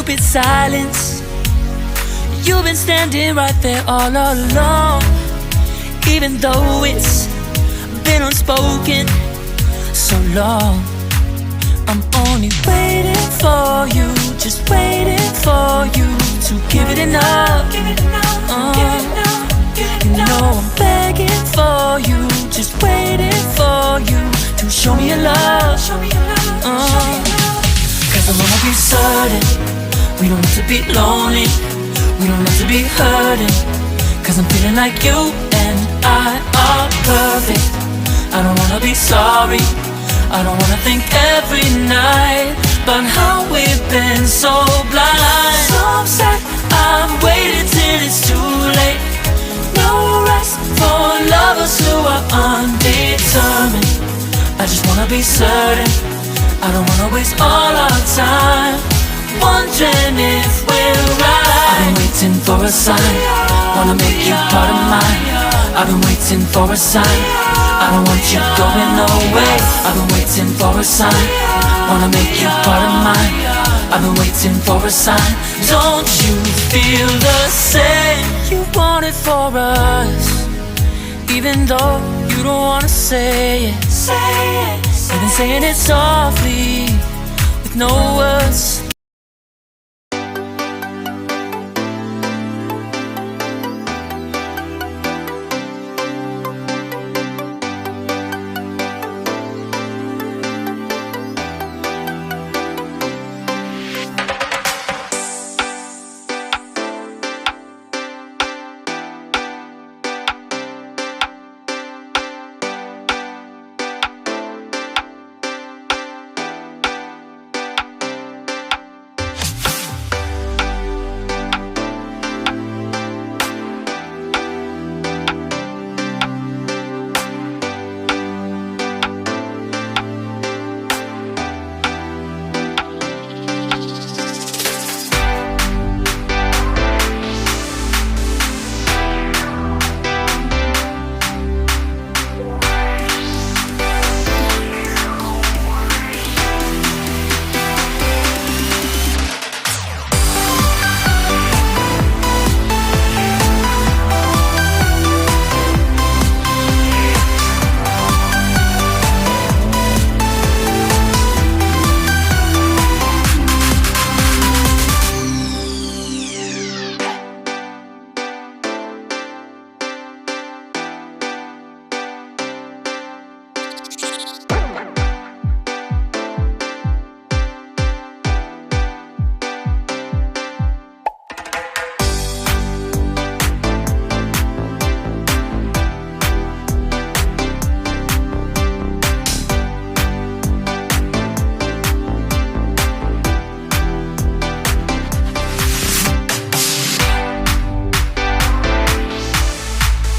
stupid silence. You've been standing right there all along, even though it's been unspoken so long. I'm only waiting for you, just waiting for you to give it enough. You know I'm begging for you, just waiting for you to show me your love. Cause I wanna be certain we don't have to be lonely, we don't have to be hurting. Cause I'm feeling like you and I are perfect. I don't wanna be sorry, I don't wanna think every night about how we've been so blind. So upset, I've waited till it's too late. No rest for lovers who are undetermined. I just wanna be certain, I don't wanna waste all our time wondering if we're right. I've been waiting for a sign, wanna make you part of mine. I've been waiting for a sign, I don't want you going away. I've been waiting for a sign, wanna make you part of mine. I've been waiting for a sign, don't you feel the same? You want it for us, even though you don't wanna say it. You've been saying it softly, with no words,